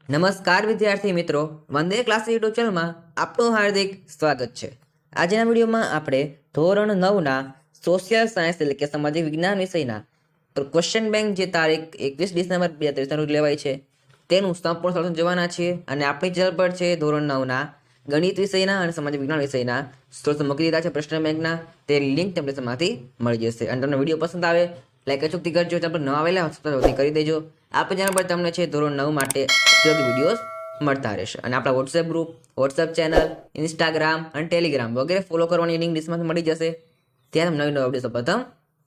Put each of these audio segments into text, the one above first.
નમસ્કાર વિદ્યાર્થી મિત્રો, વંદે ક્લાસ યુટ્યુબ ચેનલમાં આપનું હાર્દિક સ્વાગત છે। આજના વિડીયોમાં આપણે ધોરણ 9ના સોશિયલ સાયન્સ એટલે કે સામાજિક વિજ્ઞાન વિષયના ક્વેશ્ચન બેંક જે તારીખ 21 ડિસેમ્બર 2023 લેવાય છે તેનું સંપૂર્ણ સોલ્યુશન જોવાના છીએ અને આપણી ચેનલ પર છે ધોરણ 9ના ગણિત વિષયના અને સામાજિક વિજ્ઞાન વિષયના સોલ્યુશન મૂકી દીધા છે પ્રશ્ન બેંકના। તે લિંક તમને તેમાંથી મળી જશે અને તમને વિડીયો પસંદ આવે લાઈક અચૂકથી કરજો, ચેનલ પર ન આવેલા સબસ્ક્રાઇબ કરી દેજો। આપણી ચેનલ પર તમને છે ધોરણ 9 માટે ઉપયોગી વિડીયોઝ મળતા રહેશે અને આપણા WhatsApp group, WhatsApp channel, Instagram અને ટેલિગ્રામ વગેરે ફોલો કરવાની લિંક ડિસ્ક્રિપ્શનમાં મળી જશે। ત્યાં તમને નવી અપડેટ પ્રથમ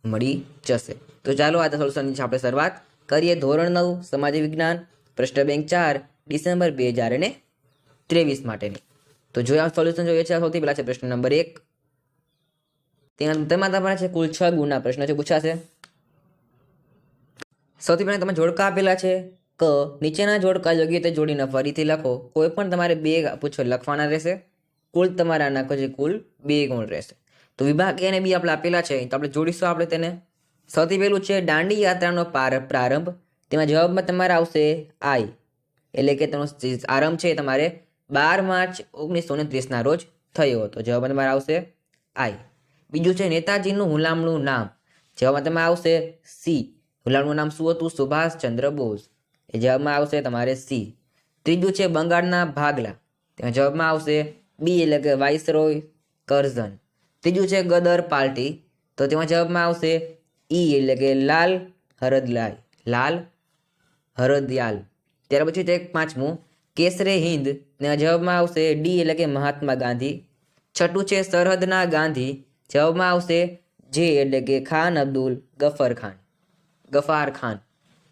મળી જશે। તો ચાલો આજના સોલ્યુશનની આપણે શરૂઆત કરીએ। ધોરણ 9 સામાજિક વિજ્ઞાન પ્રશ્ન બેંક 4 ડિસેમ્બર 2023 માટેની। તો જો આ સોલ્યુશન જોઈએ છે, સૌથી પહેલા છે પ્રશ્ન નંબર 1। તેમાં તમારા છે કુલ 6 ગુણના પ્રશ્ન છે પૂછાશે। સૌથી પહેલા તમે જોડકા આપેલા છે ક નીચેના જોડકા યોગ્ય રીતે જોડીને ફરીથી લખો। કોઈ પણ તમારે 2 પૂછો લખવાના રહેશે। કુલ તમારા નાખો છે કુલ 2 ગુણ રહેશે। તો વિભાગ એ અને બી આપણે આપેલા છે તો આપણે જોડીશું આપણે તેને। સૌથી પહેલું છે દાંડી યાત્રાનો પ્રારંભ। તેમાં જવાબમાં તમારે આવશે આઈ, એટલે કે તેનો આરંભ છે તમારે 12 માર્ચ 1929ના રોજ થયો હતો। જવાબમાં તમારે આવશે આઈ। બીજું છે નેતાજીનું હુલામણું નામ। જવાબમાં તમારે આવશે સી। હુલામણું નામ શું હતું? સુભાષચંદ્ર બોઝ। એ જવાબમાં આવશે તમારે સી। ત્રીજું છે બંગાળના ભાગલા। તેમાં જવાબમાં આવશે બી, એટલે કે વાઇસરોય કરઝન। ત્રીજું છે ગદર પાર્ટી। તો તેમાં જવાબમાં આવશે ઈ, એટલે કે લાલ હરદયાલ। ત્યાર પછી છે પાંચમું કેસરે હિન્દ। તેમાં જવાબમાં આવશે ડી, એટલે કે મહાત્મા ગાંધી। છઠ્ઠું છે સરહદના ગાંધી। જવાબમાં આવશે જે, એટલે કે ખાન અબ્દુલ ગફાર ખાન।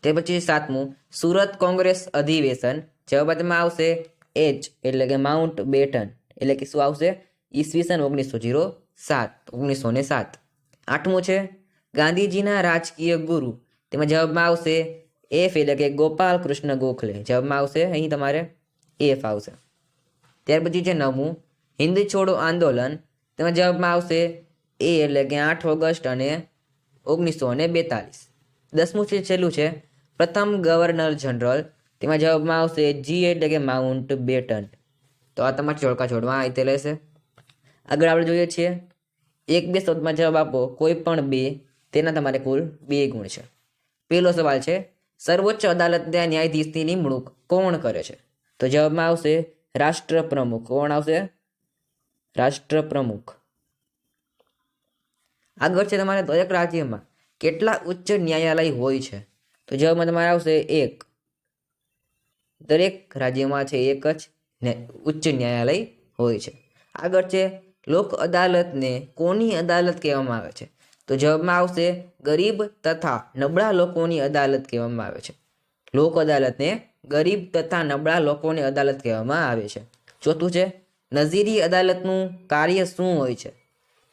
તે પછી સાતમું સુરત કોંગ્રેસ અધિવેશન। જવાબમાં આવશે એચ, એટલે કે માઉન્ટ બેટન, એટલે કે શું આવશે? ઈસવીસન 1907। આઠમું છે ગાંધીજીના રાજકીય ગુરુ। તેમાં જવાબમાં આવશે એફ, એટલે કે ગોપાલ કૃષ્ણ ગોખલે। જવાબમાં આવશે અહીં તમારે એફ આવશે। ત્યાર પછી છે નવમું હિન્દ છોડો આંદોલન। તેમાં જવાબમાં આવશે એ, એટલે કે 8 ઓગસ્ટ અને 1942। 10મું છે છેલ્લું છે પ્રથમ ગવર્નર જનરલ। તેમાં જવાબમાં આવશે જી, એટલે કે માઉન્ટ બેટન। તો આ તમારે જોડકા જોડવા આ રીતે રહેશે। આગળ આપણે જોઈએ છીએ 1-2 શબ્દમાં જવાબ આપો, કોઈ પણ 2, તેના તમારે કુલ 2 ગુણ છે। પહેલો સવાલ છે સર્વોચ્ચ અદાલતના ન્યાયાધીશની નિમણૂક કોણ કરે છે? તો જવાબમાં આવશે રાષ્ટ્રપ્રમુખ। કોણ આવશે? રાષ્ટ્રપ્રમુખ। આગળ છે તમારે દરેક રાજ્યમાં કેટલા ઉચ્ચ ન્યાયાલય હોય છે? તો જવાબમાં તમારે આવશે 1। દરેક રાજ્યમાં છે એક જ ઉચ્ચ ન્યાયાલય હોય છે। આગળ છે લોક અદાલતને કોની અદાલત કહેવામાં આવે છે? તો જવાબમાં આવશે ગરીબ તથા નબળા લોકોની અદાલત કહેવામાં આવે છે। લોક અદાલતને ગરીબ તથા નબળા લોકોની અદાલત કહેવામાં આવે છે। ચોથું છે નજીરી અદાલતનું કાર્ય શું હોય છે?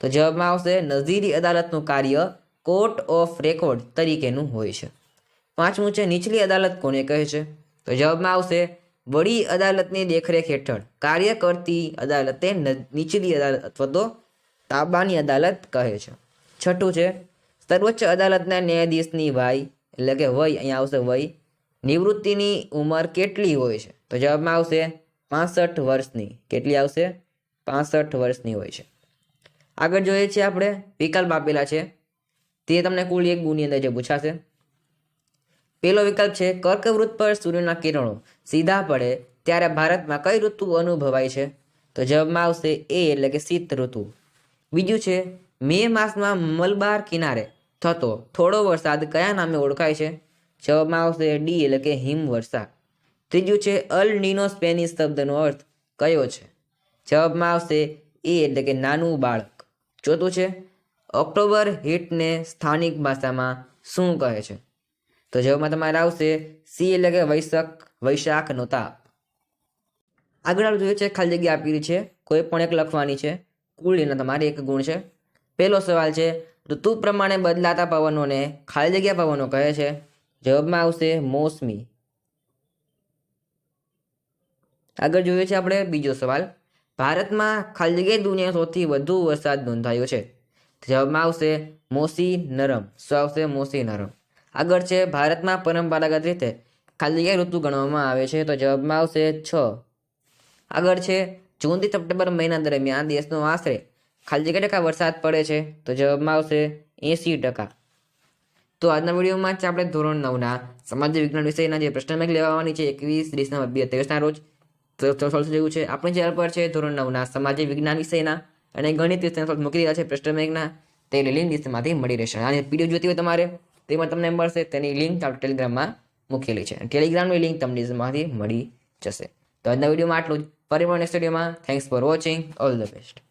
તો જવાબમાં આવશે નજીરી અદાલતનું કાર્ય કોર્ટ ઓફ રેકોર્ડ તરીકેનું હોય છે। પાંચમું છે નીચલી અદાલત કોને કહે છે? તો જવાબમાં આવશે વડી અદાલતની દેખરેખ હેઠળ કાર્ય કરતી અદાલતે નીચલી અદાલત અથવા તો તાબાની અદાલત કહે છે। છઠ્ઠું છે સર્વોચ્ચ અદાલતના ન્યાયાધીશની વય, એટલે કે વય, અહીંયા આવશે વય, નિવૃત્તિની ઉંમર કેટલી હોય છે? તો જવાબમાં આવશે 65 વર્ષની। કેટલી આવશે? 65 વર્ષની હોય છે। આગળ જોઈએ છીએ આપણે વિકલ્પ આપેલા છે તે તમને કુલ 1 ગુણની અંદર જે પૂછાશે। પહેલો વિકલ્પ છે કર્કવૃત પર સૂર્યના કિરણો સીધા પડે ત્યારે ભારતમાં કઈ ઋતુ અનુભવાય છે? તો જવાબમાં આવશે એ, એટલે કે શીત ઋતુ। બીજું છે મે માસમાં મલબાર કિનારે થતો થોડો વરસાદ કયા નામે ઓળખાય છે? જવાબમાં આવશે ડી, એટલે કે હિમવર્ષા। ત્રીજું છે અલ નીનો સ્પેનિશ શબ્દનો અર્થ કયો છે? જવાબમાં આવશે એ, એટલે કે નાનું બાળક। ચોથું છે ઓક્ટોબર હીટને સ્થાનિક ભાષામાં શું કહે છે? તો જવાબમાં તમારે આવશે સી, એટલે કે વૈશાખનો તાપ। આગળ આપણે જોઈએ છે ખાલી જગ્યા આપેલી છે, કોઈ પણ એક લખવાની છે, કુલ એના તમારે 1 ગુણ છે। પહેલો સવાલ છે ઋતુ પ્રમાણે બદલાતા પવનોને ખાલી જગ્યા પવનો કહે છે? જવાબમાં આવશે મોસમી। આગળ જોઈએ છે આપણે બીજો સવાલ ભારતમાં ખાલી જગ્યા દુનિયાનો સૌથી વધુ વરસાદ નોંધાયો છે? જવાબમાં આવશે મોસી નરમ। શું આવશે? મોસી નરમ। આગળ છે ભારતમાં પરંપરાગત રીતે ખાલી જગ્યા ઋતુ ગણવામાં આવે છે? તો જવાબમાં આવશે 6. આગળ છે જૂનથી સપ્ટેમ્બર મહિના દરમિયાન દેશનો આશરે ખાલી જગ્યા ટકા વરસાદ પડે છે? તો જવાબમાં આવશે 80%. તો આજના વિડીયોમાં જ આપણે ધોરણ 9ના સામાજિક વિજ્ઞાન વિષયના જે પ્રશ્ન બેંક લેવાની છે 21 ડિસેમ્બર 2023ના રોજ સોલ્વ જેવું છે. આપણે ચેનલ પર છે ધોરણ 9ના સામાજિક વિજ્ઞાન વિષયના અને ગણિત વિષયના સોલ્વ મૂકી રહ્યા છે પ્રશ્ન બેંકના. તેની લિંક ડિસ્ક્રિપ્શનમાંથી મળી રહેશે. અને પીડીએફ જોઈતી હોય તમારે તેમાં તમને મળશે. તેની લિંક આપણે ટેલિગ્રામમાં મૂકેલી છે. ટેલિગ્રામની લિંક તમને ડિસ્ક્રિપ્શનમાંથી મળી જશે. તો આજના વિડીયોમાં આટલું જ. ફરી મળીએ નેક્સ્ટ વિડીયોમાં. Thanks for watching. All the best.